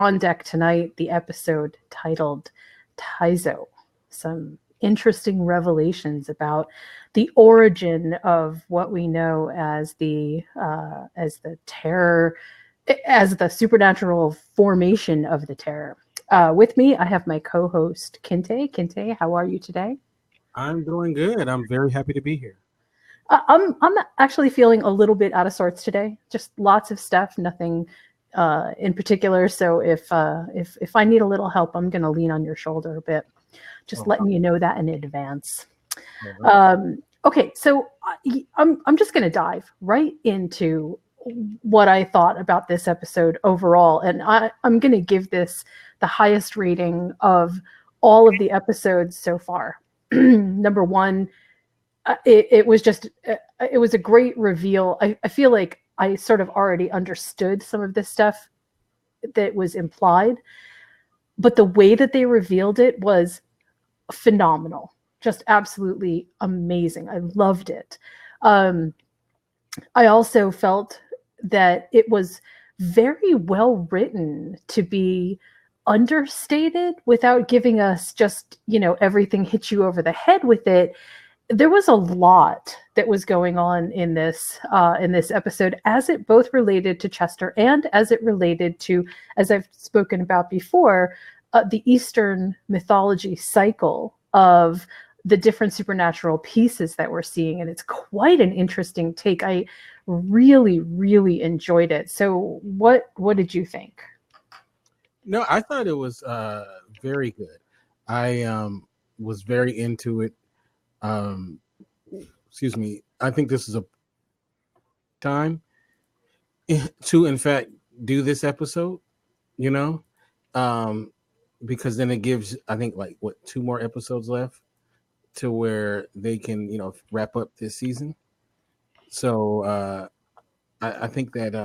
On deck tonight, the episode titled Taizo. Some interesting revelations about the origin of what we know as the terror, as the supernatural formation of the terror. With me, I have my co-host Kinte. Kinte, how are you today? I'm doing good. I'm very happy to be here. I'm actually feeling a little bit out of sorts today. Just lots of stuff, nothing in particular. So if I need a little help, I'm going to lean on your shoulder a bit. Just Oh, letting you know that in advance. all right. Okay, so I'm just going to dive right into what I thought about this episode overall, and I'm going to give this the highest rating of all of the episodes so far. Number one, it was just it was a great reveal. I feel like I sort of already understood some of this stuff that was implied, but the way that they revealed it was phenomenal, just absolutely amazing. I loved it. um, I also felt that it was very well written to be understated without giving us just, everything hit you over the head with it. There was a lot that was going on in this episode, as it both related to Chester and as it related to, as I've spoken about before, the Eastern mythology cycle of the different supernatural pieces that we're seeing, and it's quite an interesting take. I really enjoyed it. So, what did you think? No, I thought it was very good. I was very into it. Um, excuse me. I think this is a time to, in fact, do this episode. You know, um, because then it gives, I think, like what, two more episodes left to where they can, wrap up this season. So I think that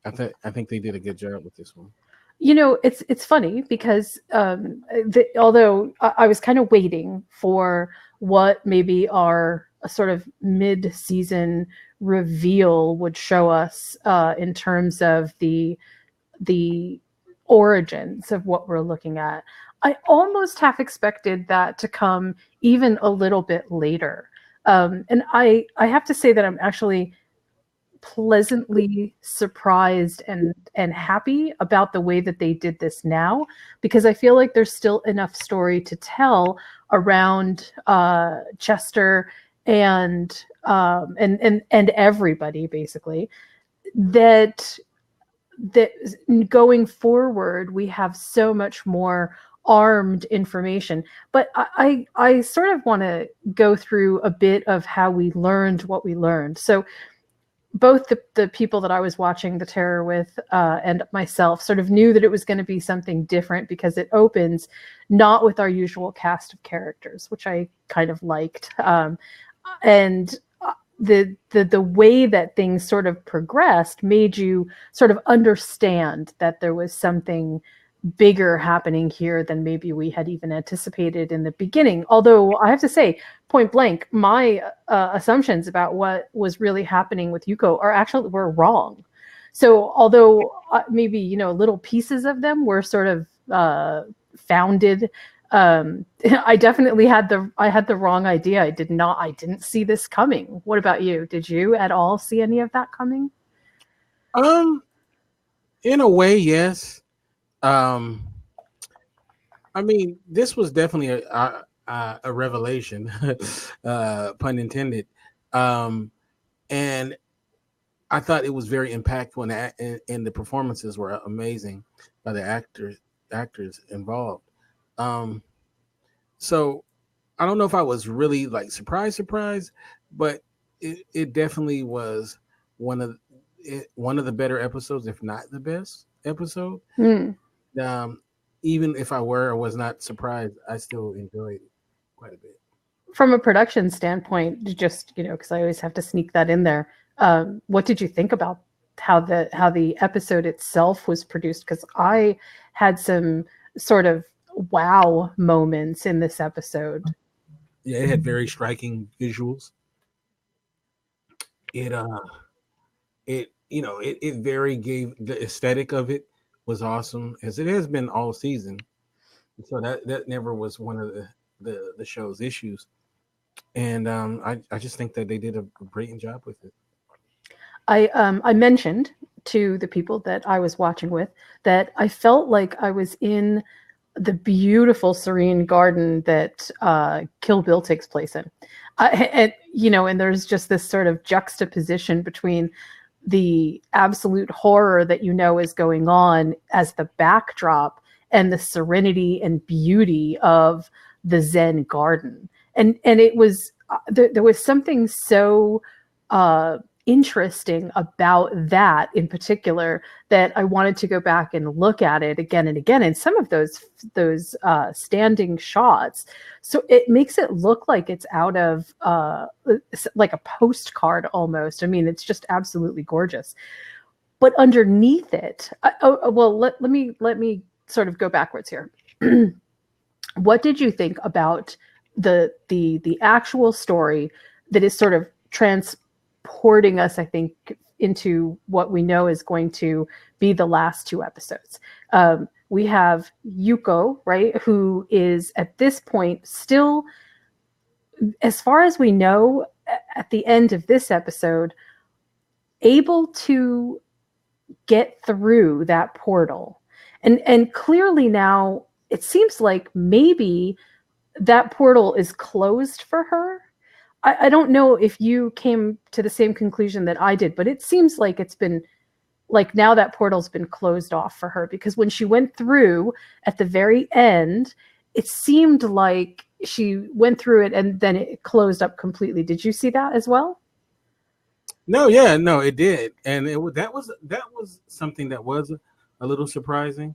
I think they did a good job with this one. It's funny because although I was kind of waiting for what maybe our sort of mid-season reveal would show us in terms of the origins of what we're looking at, I almost half expected that to come even a little bit later. And I have to say that I'm actually pleasantly surprised and happy about the way that they did this now, because I feel like there's still enough story to tell around Chester and everybody basically, that that going forward we have so much more armed information. But I sort of want to go through a bit of how we learned what we learned. So both the people that I was watching the terror with and myself sort of knew that it was going to be something different, because it opens not with our usual cast of characters, which I kind of liked. And the way that things sort of progressed made you sort of understand that there was something bigger happening here than maybe we had even anticipated in the beginning. Although I have to say, point blank, my assumptions about what was really happening with Yuko were wrong. So although maybe little pieces of them were sort of founded, I definitely had the wrong idea. I didn't see this coming. What about you? Did you at all see any of that coming? Um, in a way, yes. Um, I mean, this was definitely a revelation, pun intended. Um, and I thought it was very impactful, and the performances were amazing by the actors involved. Um, so I don't know if I was really like surprised, but it definitely was one of one of the better episodes, if not the best episode. Mm. Um, even if I were or was not surprised, I still enjoyed it quite a bit. From a production standpoint, just because I always have to sneak that in there. What did you think about how the episode itself was produced? Because I had some sort of wow moments in this episode. Yeah, it had very striking visuals. It it very gave the aesthetic of it was awesome, as it has been all season. So that never was one of the show's issues. And I just think that they did a great job with it. I mentioned to the people that I was watching with that I felt like I was in the beautiful serene garden that Kill Bill takes place in. And there's just this sort of juxtaposition between the absolute horror that is going on as the backdrop and the serenity and beauty of the Zen garden. And it was there was something so uh, interesting about that in particular that I wanted to go back and look at it again and again. And some of those standing shots, so it makes it look like it's out of like a postcard almost. I mean, it's just absolutely gorgeous. But underneath it, let me sort of go backwards here. What did you think about the actual story that is sort of transporting us, I think, into what we know is going to be the last two episodes? We have Yuko, right, who is at this point still, as far as we know, at the end of this episode, able to get through that portal. And clearly now it seems like maybe that portal is closed for her. I don't know if you came to the same conclusion that I did, but it seems like it's been like now that portal's been closed off for her, because when she went through at the very end, it seemed like she went through it and then it closed up completely. Did you see that as well? No, yeah, no, it did, and that was something that was a little surprising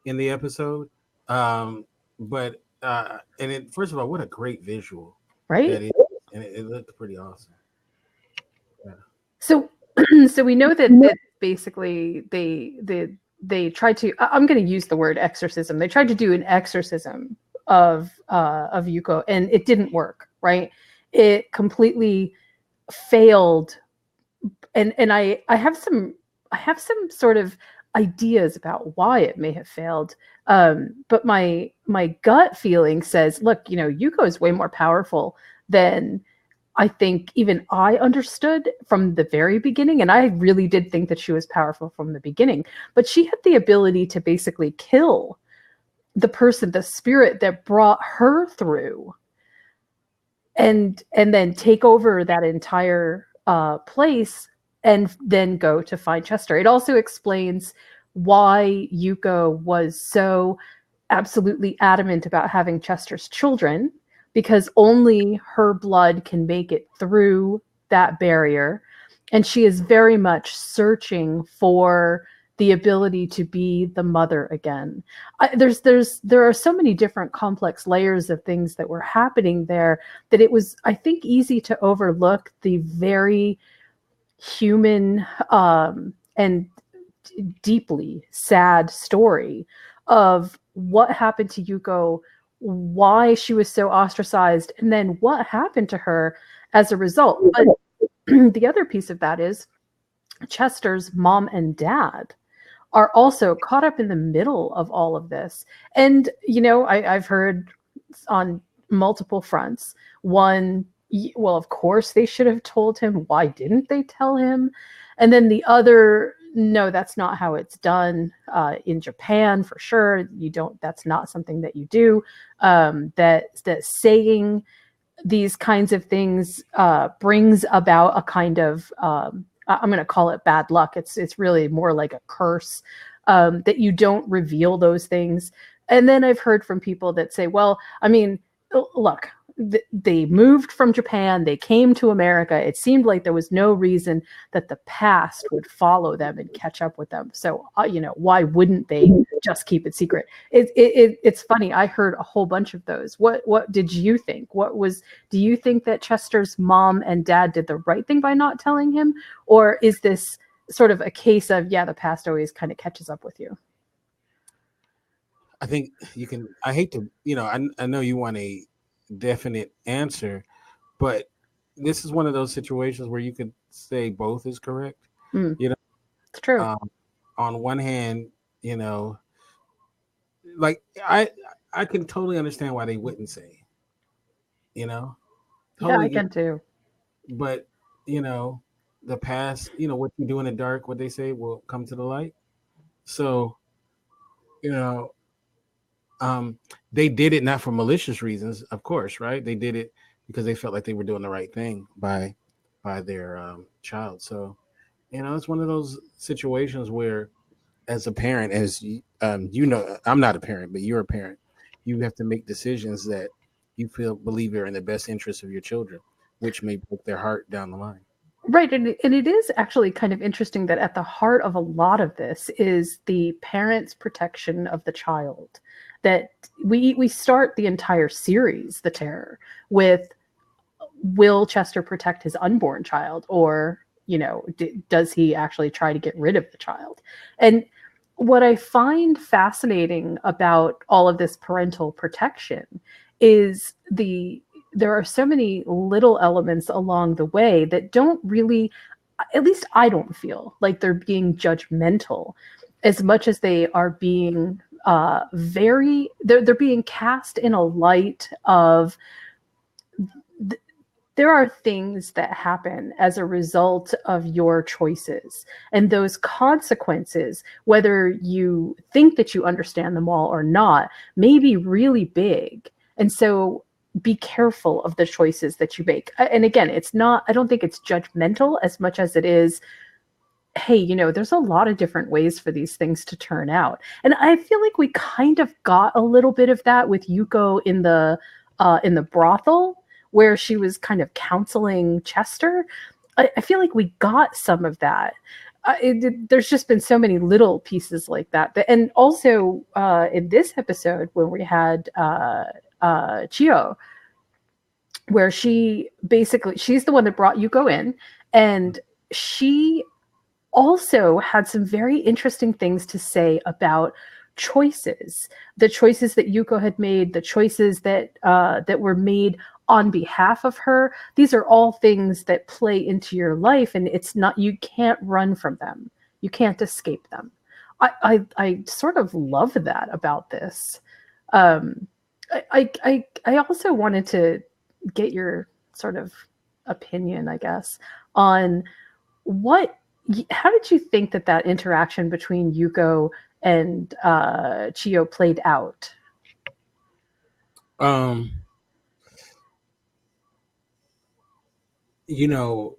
in the episode. But and it, first of all, what a great visual Right? that is, and it looked pretty awesome. Yeah. So so we know that, basically they tried to, I'm going to use the word exorcism. They tried to do an exorcism of Yuko, and it didn't work, right? It completely failed. And I have some sort of ideas about why it may have failed. But my gut feeling says, look, Yuko is way more powerful than I think even I understood from the very beginning. And I really did think that she was powerful from the beginning. But she had the ability to basically kill the person, the spirit that brought her through, and then take over that entire place and then go to find Chester. It also explains why Yuko was so absolutely adamant about having Chester's children, because only her blood can make it through that barrier. And she is very much searching for the ability to be the mother again. There are so many different complex layers of things that were happening there that it was, I think, easy to overlook the very human and deeply sad story of what happened to Yuko, why she was so ostracized, and then what happened to her as a result. But the other piece of that is Chester's mom and dad are also caught up in the middle of all of this. And, I've heard on multiple fronts. One, well, of course they should have told him. Why didn't they tell him? And then the other, no, that's not how it's done in Japan, for sure. You don't. That's not something that you do. That saying these kinds of things brings about a kind of I'm going to call it bad luck. It's really more like a curse, that you don't reveal those things. And then I've heard from people that say, well, I mean, look, they moved from Japan, they came to America. It seemed like there was no reason that the past would follow them and catch up with them. So, why wouldn't they just keep it secret? It's funny. I heard a whole bunch of those. What did you think? Do you think that Chester's mom and dad did the right thing by not telling him? Or is this sort of a case of, yeah, the past always kind of catches up with you? I think you can. I hate to, I know you want a definite answer, but this is one of those situations where you could say both is correct. Mm, You know, it's true. on one hand, you know, like I can totally understand why they wouldn't say, you know, Yeah, I totally get, can too. but you know, the past, you know, what you do in the dark, what they say will come to the light. So, you know, um, they did it not for malicious reasons, of course, right? They did it because they felt like they were doing the right thing by their child. So, you know, it's one of those situations where, as a parent, you know, I'm not a parent, but you're a parent. You have to make decisions that you feel believe are in the best interest of your children, which may break their heart down the line. Right. And it is actually kind of interesting that at the heart of a lot of this is the parent's protection of the child. That we start the entire series, The Terror, with will Chester protect his unborn child, or does he actually try to get rid of the child? And what I find fascinating about all of this parental protection is there are so many little elements along the way that don't really, at least I don't feel like they're being judgmental as much as they are being they're being cast in a light of there are things that happen as a result of your choices. And those consequences, whether you think that you understand them all or not, may be really big. And so be careful of the choices that you make. And again, I don't think it's judgmental as much as it is, hey, there's a lot of different ways for these things to turn out. And I feel like we kind of got a little bit of that with Yuko in the brothel, where she was kind of counseling Chester. I feel like we got some of that. There's just been so many little pieces like that. And also in this episode, when we had Chio, where she's the one that brought Yuko in, and she also had some very interesting things to say about choices, the choices that Yuko had made, the choices that were made on behalf of her. These are all things that play into your life, and you can't run from them. You can't escape them. I sort of love that about this. Um, I also wanted to get your sort of opinion, I guess, on what how did you think that interaction between Yuko and Chio played out? Um, you know,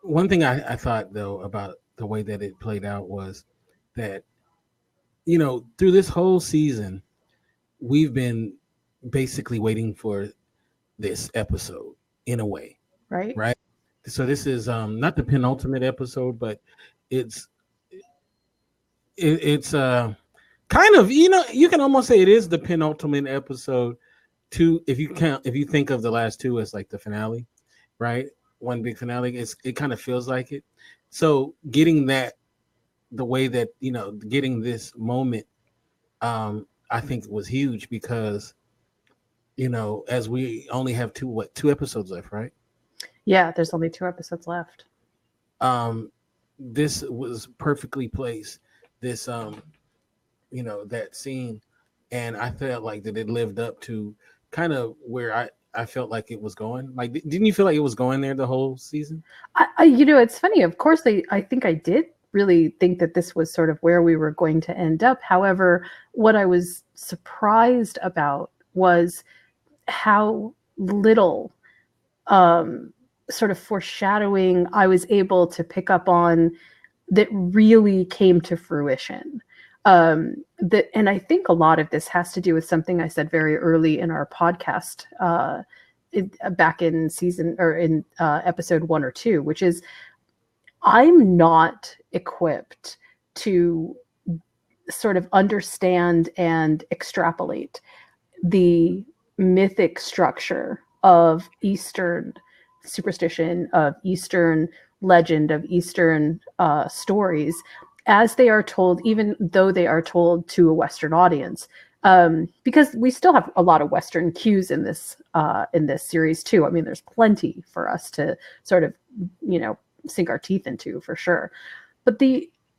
one thing I thought though about the way that it played out was that, you know, through this whole season, we've been basically waiting for this episode in a way, Right? right? So this is not the penultimate episode, but it's it's kind of, you know, you can almost say it is the penultimate episode to, if you think of the last two as like the finale, right? One big finale, it kind of feels like it. So getting that, the way that, you know, getting this moment, I think was huge because, you know, as we only have two episodes left, right? Yeah, there's only 2 episodes left. um this was perfectly placed, this you know, that scene, and I felt like that it lived up to kind of where I felt like it was going. Like, didn't you feel like it was going there the whole season? It's funny. Of course, I think I did really think that this was sort of where we were going to end up. However, what I was surprised about was how little sort of foreshadowing I was able to pick up on that really came to fruition. And I think a lot of this has to do with something I said very early in our podcast, back in season or in episode 1 or 2, which is I'm not equipped to sort of understand and extrapolate the mythic structure of Eastern superstition, of Eastern legend, of Eastern stories as they are told, even though they are told to a Western audience. Because we still have a lot of Western cues in this series too. I mean, there's plenty for us to sort of, sink our teeth into for sure. But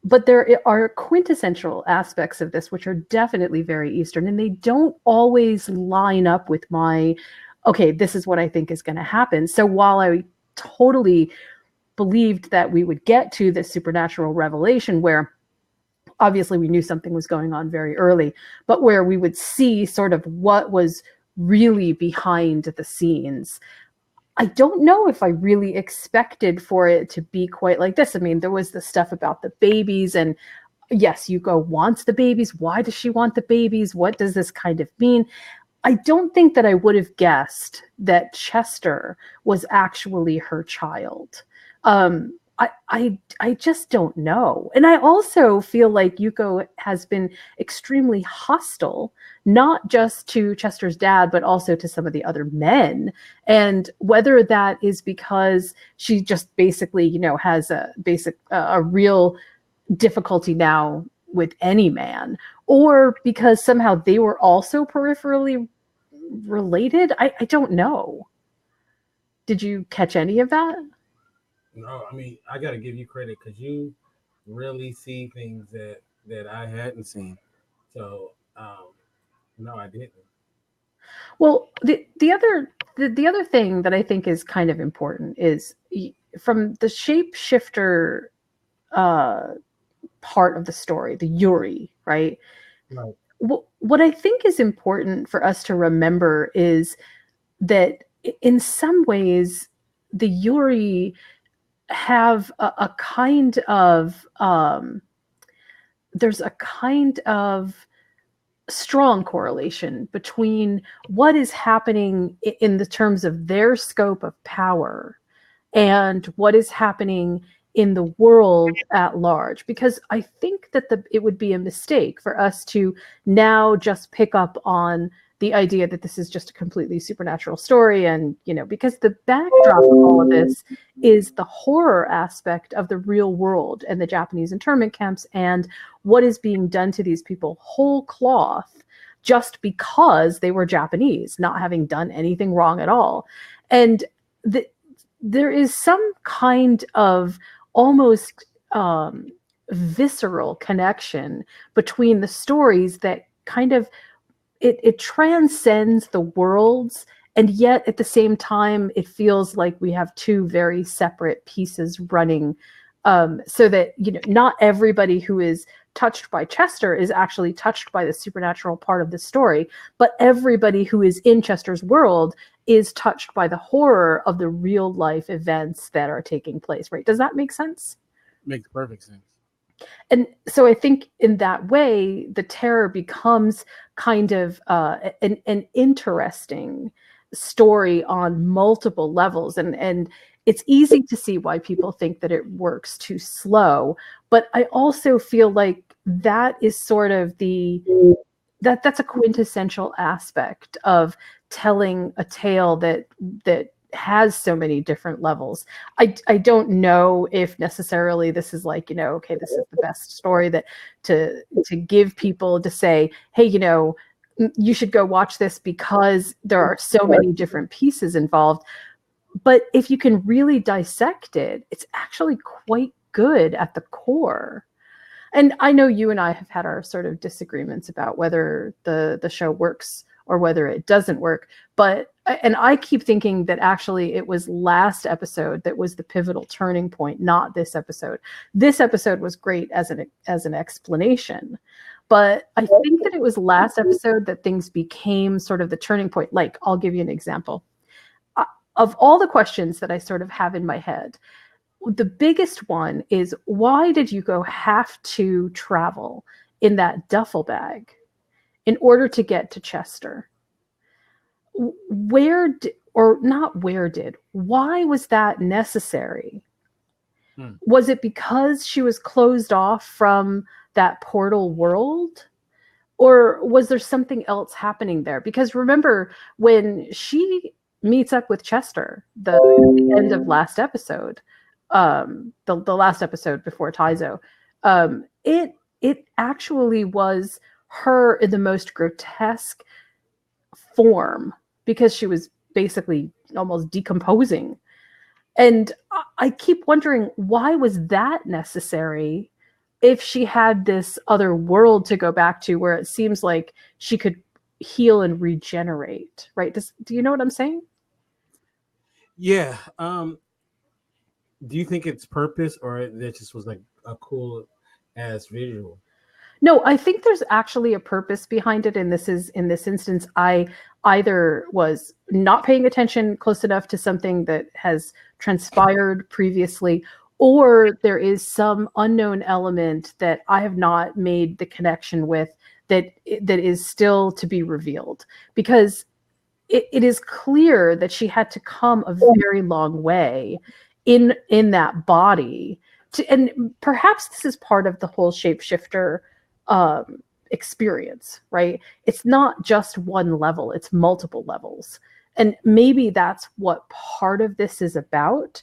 but there are quintessential aspects of this which are definitely very Eastern, and they don't always line up with my, okay, this is what I think is going to happen. So while I totally believed that we would get to this supernatural revelation where obviously we knew something was going on very early, but where we would see sort of what was really behind the scenes, I don't know if I really expected for it to be quite like this. I mean, there was the stuff about the babies, and yes, Yuko wants the babies. Why does she want the babies? What does this kind of mean? I don't think that I would have guessed that Chester was actually her child. I just don't know. And I also feel like Yuko has been extremely hostile, not just to Chester's dad, but also to some of the other men. And whether that is because she just basically, has a real difficulty now with any man, or because somehow they were also peripherally related. I don't know. Did you catch any of that? No, I mean, I got to give you credit because you really see things that I hadn't seen. So, no, I didn't. Well, the other thing that I think is kind of important is from the shapeshifter uh, part of the story, the Yuri, right? Right. What I think is important for us to remember is that in some ways, the Yuri have a kind of there's a kind of strong correlation between what is happening in the terms of their scope of power and what is happening in the world at large, because I think that it would be a mistake for us to now just pick up on the idea that this is just a completely supernatural story. And because the backdrop of all of this is the horror aspect of the real world and the Japanese internment camps and what is being done to these people whole cloth just because they were Japanese, not having done anything wrong at all. And there is some kind of almost visceral connection between the stories that kind of it transcends the worlds, and yet at the same time it feels like we have two very separate pieces running, so that not everybody who is touched by Chester is actually touched by the supernatural part of the story, but everybody who is in Chester's world is touched by the horror of the real life events that are taking place, right? Does that make sense? Makes perfect sense. And so I think in that way, the terror becomes kind of an interesting story on multiple levels. And it's easy to see why people think that it works too slow. But I also feel like that is sort of that's a quintessential aspect of telling a tale that has so many different levels. I don't know if necessarily this is like, okay, this is the best story that to give people to say, hey, you should go watch this because there are so many different pieces involved. But if you can really dissect it, it's actually quite good at the core. And I know you and I have had our sort of disagreements about whether the show works or whether it doesn't work. And I keep thinking that actually it was last episode that was the pivotal turning point, not this episode. This episode was great as an explanation. But I think that it was last episode that things became sort of the turning point. Like, I'll give you an example. Of all the questions that I sort of have in my head, the biggest one is, why did Yuko have to travel in that duffel bag in order to get to Chester? Why was that necessary? Was it because she was closed off from that portal world? Or was there something else happening there? Because remember, when she meets up with Chester, the end of last episode, the last episode before Taizo, it actually was her in the most grotesque form, because she was basically almost decomposing. And I keep wondering, why was that necessary if she had this other world to go back to where it seems like she could heal and regenerate, right? Do you know what I'm saying? Yeah. Do you think it's purpose or that just was like a cool ass visual? No, I think there's actually a purpose behind it. And in this instance, I either was not paying attention close enough to something that has transpired previously, or there is some unknown element that I have not made the connection with that is still to be revealed. Because it is clear that she had to come a very long way in that body and perhaps this is part of the whole shapeshifter experience, right? It's not just one level, it's multiple levels, and maybe that's what part of this is about,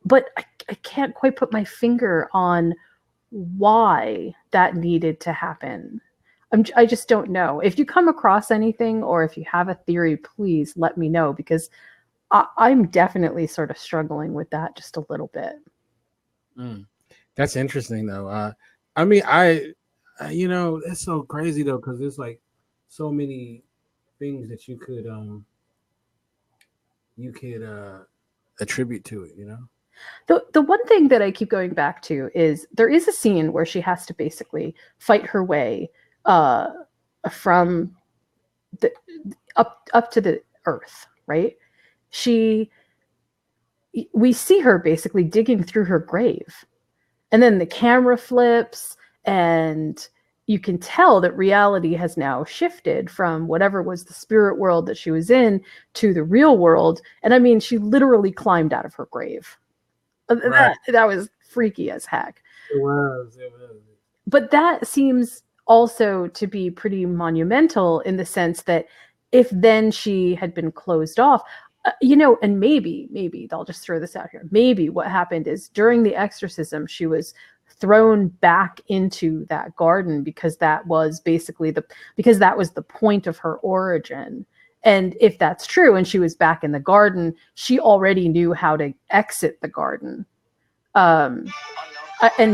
but I can't quite put my finger on why that needed to happen. I just don't know. If you come across anything or if you have a theory, please let me know, because I'm definitely sort of struggling with that just a little bit. That's interesting, though. I mean, it's so crazy though because there's like so many things that you could attribute to it. You know. The one thing that I keep going back to is there is a scene where she has to basically fight her way uh, from the up to the earth, right? She We see her basically digging through her grave, and then the camera flips, and you can tell that reality has now shifted from whatever was the spirit world that she was in to the real world. And I mean, she literally climbed out of her grave. Right. That was freaky as heck. It was. It was. But that seems also to be pretty monumental in the sense that if then she had been closed off, and maybe I'll just throw this out here. Maybe what happened is during the exorcism, she was thrown back into that garden because that was basically because that was the point of her origin. And if that's true, and she was back in the garden, she already knew how to exit the garden. And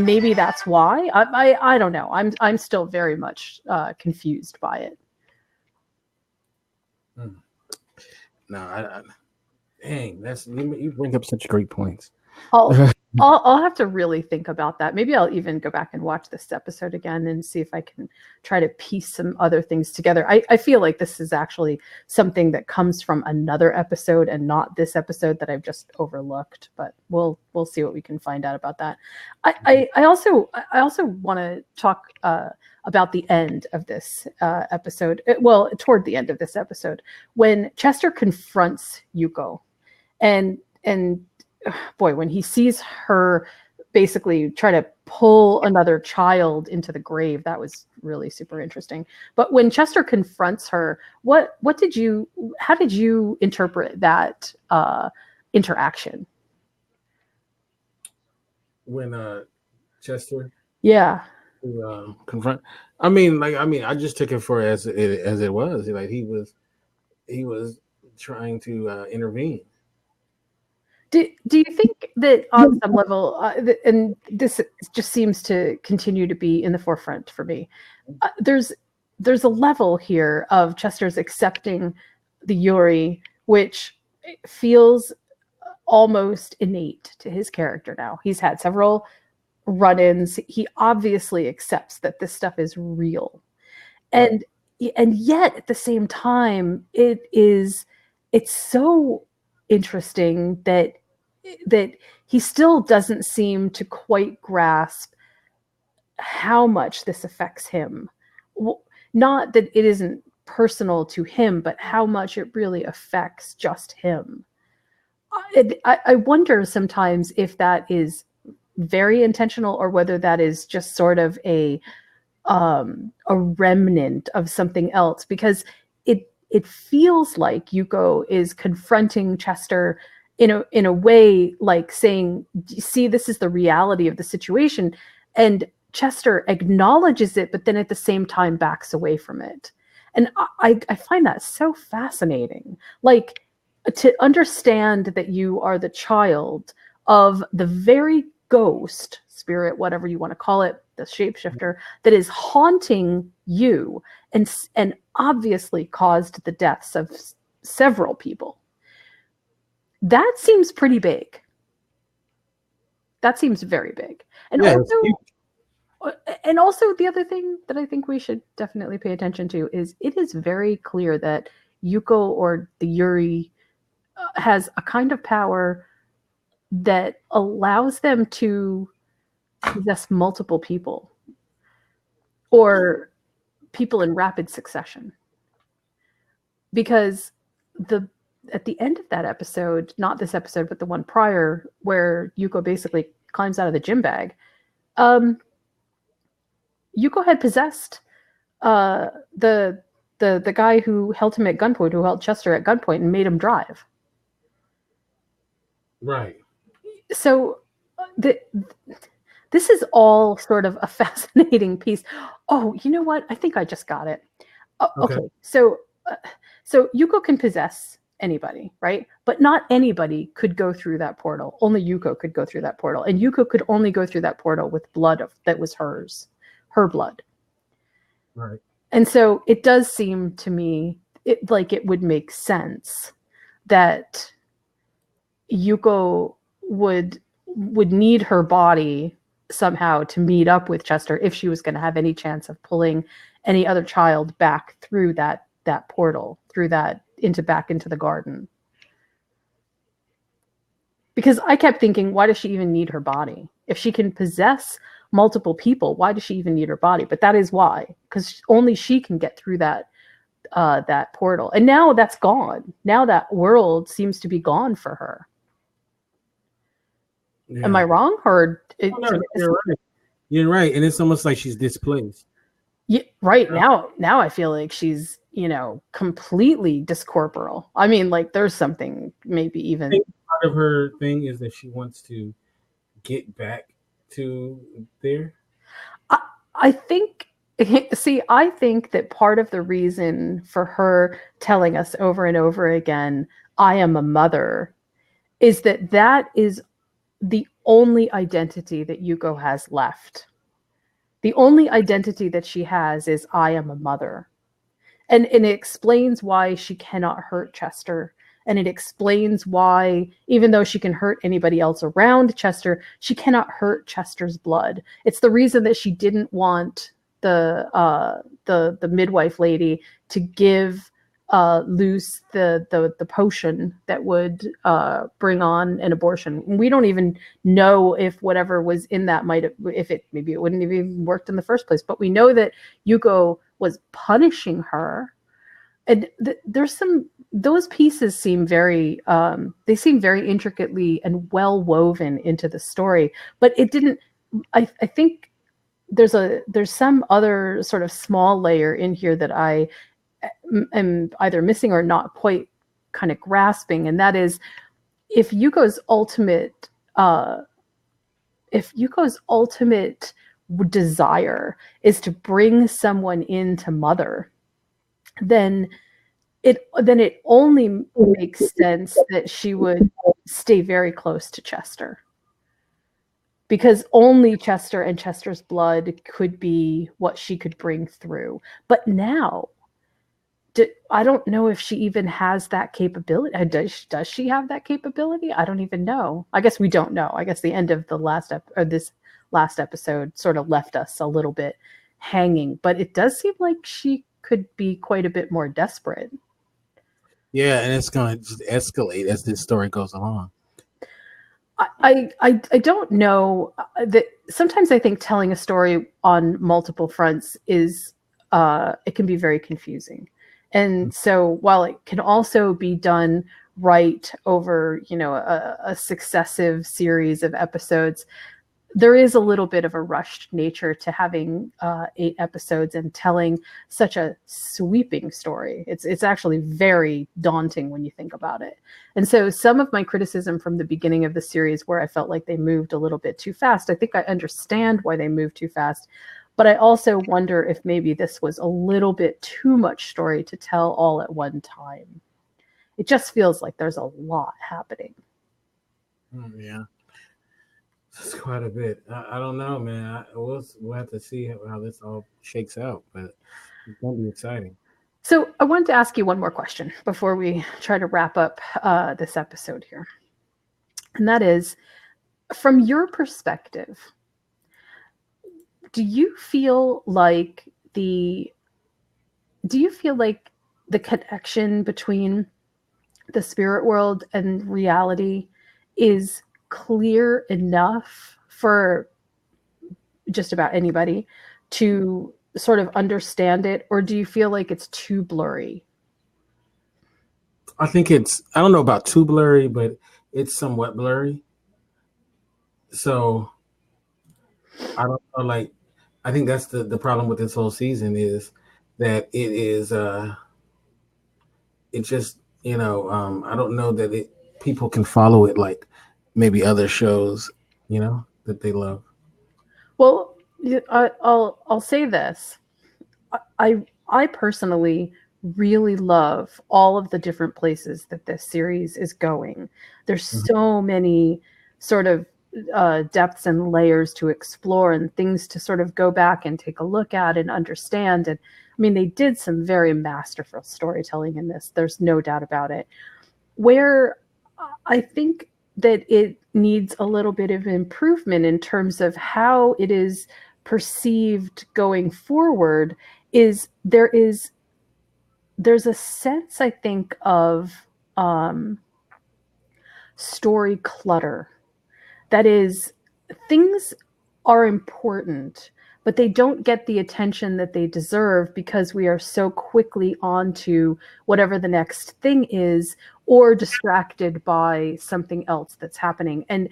maybe that's why. I don't know. I'm still very much confused by it. No, dang, you bring up such great points. I'll have to really think about that. Maybe I'll even go back and watch this episode again and see if I can try to piece some other things together. I feel like this is actually something that comes from another episode and not this episode that I've just overlooked. But we'll see what we can find out about that. I also want to talk about the end of this episode. Well, toward the end of this episode, when Chester confronts Yuko, and boy, when he sees her basically try to pull another child into the grave, that was really super interesting. But when Chester confronts her, how did you interpret that interaction? When Chester, yeah, confront. I just took it for as it was. Like he was trying to intervene. Do you think that on some level, and this just seems to continue to be in the forefront for me, there's a level here of Chester's accepting the Yuri, which feels almost innate to his character now. He's had several run-ins. He obviously accepts that this stuff is real. And yet at the same time, it's so interesting that he still doesn't seem to quite grasp how much this affects him. Not that it isn't personal to him, but how much it really affects just him. I wonder sometimes if that is very intentional or whether that is just sort of a remnant of something else, because it feels like Yuko is confronting Chester in a way like saying, see, this is the reality of the situation, and Chester acknowledges it, but then at the same time backs away from it. And I find that so fascinating. Like, to understand that you are the child of the very ghost, spirit, whatever you want to call it, the shapeshifter that is haunting you and obviously caused the deaths of several people. That seems pretty big. That seems very big. And Yeah, also the other thing that I think we should definitely pay attention to is it is very clear that Yuko, or the Yuri, has a kind of power that allows them to possess multiple people or people in rapid succession. Because at the end of that episode, not this episode, but the one prior, where Yuko basically climbs out of the gym bag, Yuko had possessed the guy who held him at gunpoint, who held Chester at gunpoint and made him drive. Right. So this is all sort of a fascinating piece. Oh, you know what? I think I just got it. Okay. So Yuko can possess anybody, right? But not anybody could go through that portal. Only Yuko could go through that portal. And Yuko could only go through that portal with blood that was hers, her blood. Right. And so it does seem to me like it would make sense that Yuko would need her body somehow to meet up with Chester if she was going to have any chance of pulling any other child back through that portal, through that back into the garden. Because I kept thinking, why does she even need her body? If she can possess multiple people, why does she even need her body? But that is why, because only she can get through that portal. And now that's gone. Now that world seems to be gone for her. Yeah. Am I wrong? Or no, you're right. You're right, and it's almost like she's displaced. Yeah, right. Now I feel like she's, completely discorporeal. I mean, like there's something maybe even part of her thing is that she wants to get back to there. I think I think that part of the reason for her telling us over and over again, I am a mother, is that is the only identity that Yuko has left. The only identity that she has is I am a mother. And it explains why she cannot hurt Chester. And it explains why, even though she can hurt anybody else around Chester, she cannot hurt Chester's blood. It's the reason that she didn't want the midwife lady to give Luce the potion that would bring on an abortion. We don't even know if whatever was in that maybe it wouldn't have even worked in the first place. But we know that Yuko was punishing her, and there's those pieces seem very very intricately and well woven into the story. But it didn't. I think there's some other sort of small layer in here that I am either missing or not quite kind of grasping, and that is if Yuko's ultimate desire is to bring someone into mother, then it only makes sense that she would stay very close to Chester, because only Chester and Chester's blood could be what she could bring through. But now I don't know if she even has that capability. Does she have that capability? I don't even know. I guess we don't know. I guess the end of this last episode sort of left us a little bit hanging, but it does seem like she could be quite a bit more desperate. Yeah, and it's going to just escalate as this story goes along. I don't know that sometimes I think telling a story on multiple fronts is it can be very confusing. And so while it can also be done right over, a successive series of episodes, there is a little bit of a rushed nature to having 8 episodes and telling such a sweeping story. It's actually very daunting when you think about it. And so some of my criticism from the beginning of the series, where I felt like they moved a little bit too fast, I think I understand why they moved too fast. But I also wonder if maybe this was a little bit too much story to tell all at one time. It just feels like there's a lot happening. Yeah. It's quite a bit. I don't know, man. We'll have to see how this all shakes out, but it's gonna be exciting. So I wanted to ask you one more question before we try to wrap up this episode here. And that is, from your perspective, do you feel like the do you feel like the connection between the spirit world and reality is clear enough for just about anybody to sort of understand it, or do you feel like it's too blurry? I think I don't know about too blurry, but it's somewhat blurry. So I don't know, like I think that's the problem with this whole season is that it just I don't know that people can follow it like maybe other shows, that they love. Well, I'll say this. I personally really love all of the different places that this series is going. There's Mhm. so many sort of depths and layers to explore and things to sort of go back and take a look at and understand. And I mean, they did some very masterful storytelling in this. There's no doubt about it. Where I think that it needs a little bit of improvement in terms of how it is perceived going forward is there's a sense, I think, of um, story clutter. That is, things are important, but they don't get the attention that they deserve because we are so quickly on to whatever the next thing is or distracted by something else that's happening. And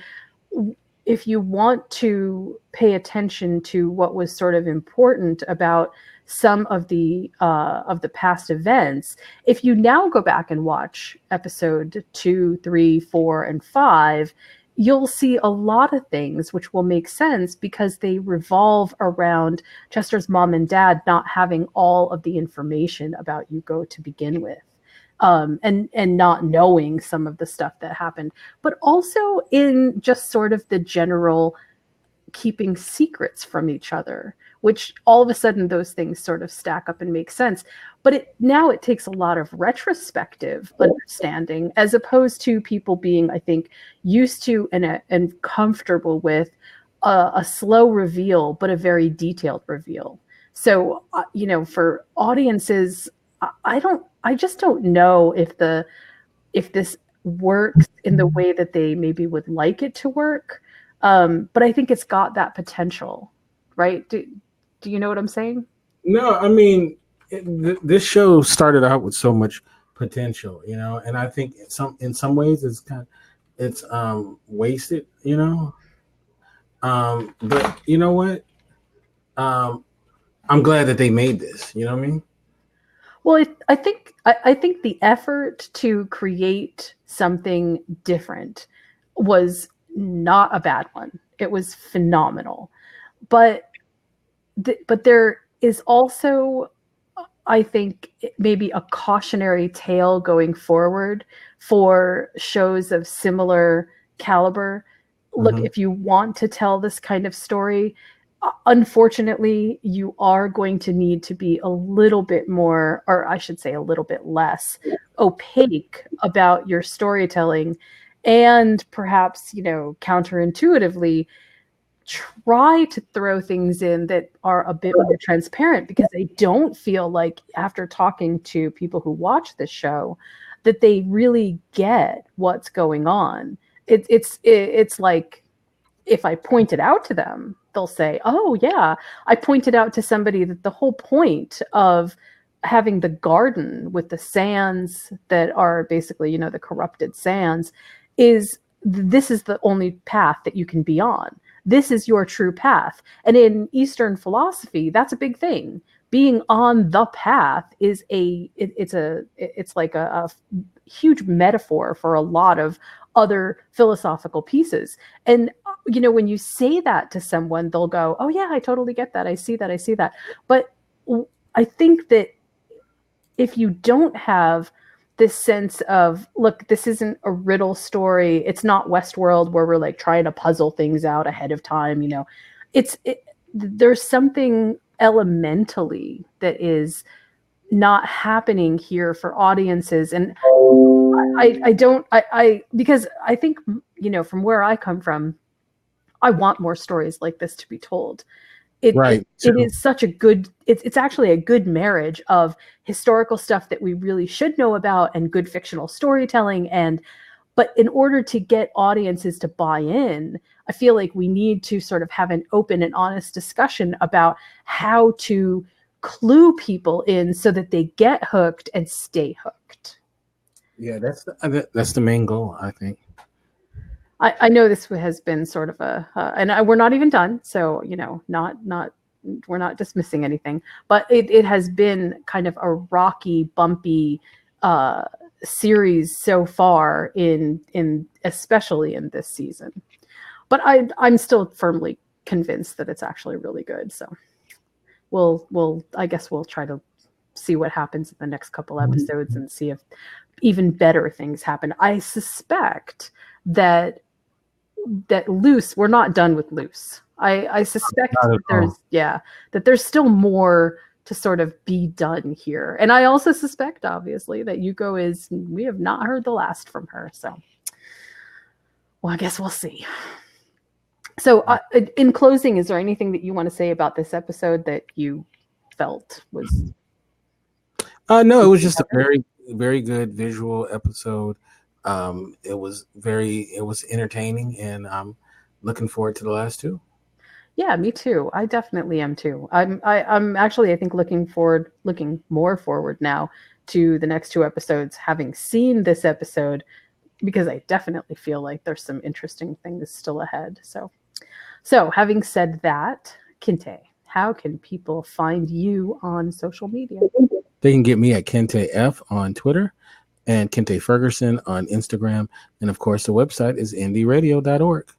if you want to pay attention to what was sort of important about some of the past events, if you now go back and watch episode 2, 3, 4, and 5, you'll see a lot of things which will make sense because they revolve around Chester's mom and dad not having all of the information about Yuko to begin with. And not knowing some of the stuff that happened, but also in just sort of the general keeping secrets from each other, which all of a sudden those things sort of stack up and make sense. But now it takes a lot of retrospective understanding as opposed to people being, I think, used to and comfortable with a slow reveal, but a very detailed reveal. So, for audiences, I just don't know if this works in the way that they maybe would like it to work. But I think it's got that potential, right? Do you know what I'm saying? No, I mean, this show started out with so much potential, and I think in some ways it's wasted, but you know what? Um, I'm glad that they made this. You know what I mean? Well, I think the effort to create something different was not a bad one. It was phenomenal, but but there is also, I think, maybe a cautionary tale going forward for shows of similar caliber. Look, Mm-hmm. if you want to tell this kind of story, unfortunately, you are going to need to be a little bit more, or I should say, a little bit less opaque about your storytelling. And perhaps, counterintuitively, try to throw things in that are a bit more transparent because I don't feel like after talking to people who watch this show that they really get what's going on. It's like if I point it out to them, they'll say, "Oh yeah, I pointed out to somebody that the whole point of having the garden with the sands that are basically, the corrupted sands is this is the only path that you can be on. This is your true path." And in Eastern philosophy, that's a big thing. Being on the path is it's like a huge metaphor for a lot of other philosophical pieces. And when you say that to someone, they'll go, "Oh yeah, I totally get that. I see that. I see that." But I think that if you don't have this sense of, look, this isn't a riddle story. It's not Westworld where we're like trying to puzzle things out ahead of time. You know, there's something elementally that is not happening here for audiences. And I because I think, you know, from where I come from, I want more stories like this to be told. It is such a good, it's actually a good marriage of historical stuff that we really should know about and good fictional storytelling. And but in order to get audiences to buy in, I feel like we need to sort of have an open and honest discussion about how to clue people in so that they get hooked and stay hooked. Yeah, that's the main goal, I think. I know this has been sort of and we're not even done, so you know, not we're not dismissing anything, but it has been kind of a rocky, bumpy series so far in especially in this season. But I'm still firmly convinced that it's actually really good. So we'll I guess we'll try to see what happens in the next couple episodes and see if even better things happen. I suspect that Loose, we're not done with Loose. I suspect that there's still more to sort of be done here. And I also suspect, obviously, that Yuko we have not heard the last from her. So, well, I guess we'll see. So, in closing, is there anything that you want to say about this episode that you felt was? No, it was just a very, very good visual episode. It was entertaining, and I'm looking forward to the last two. Yeah, me too. I definitely am too. I'm actually, I think, looking more forward now to the next two episodes, having seen this episode, because I definitely feel like there's some interesting things still ahead. So having said that, Kinte, how can people find you on social media? They can get me at Kinte F on Twitter and Kinte Ferguson on Instagram. And of course, the website is indyradio.org.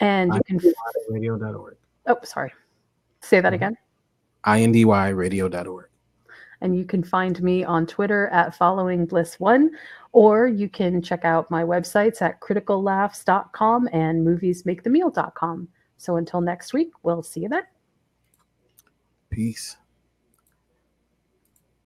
And you can indyradio.org. Oh, sorry. Say that again. indyradio.org. And you can find me on Twitter at followingbliss1, or you can check out my websites at criticallaughs.com and moviesmakethemeal.com. So until next week, we'll see you then. Peace.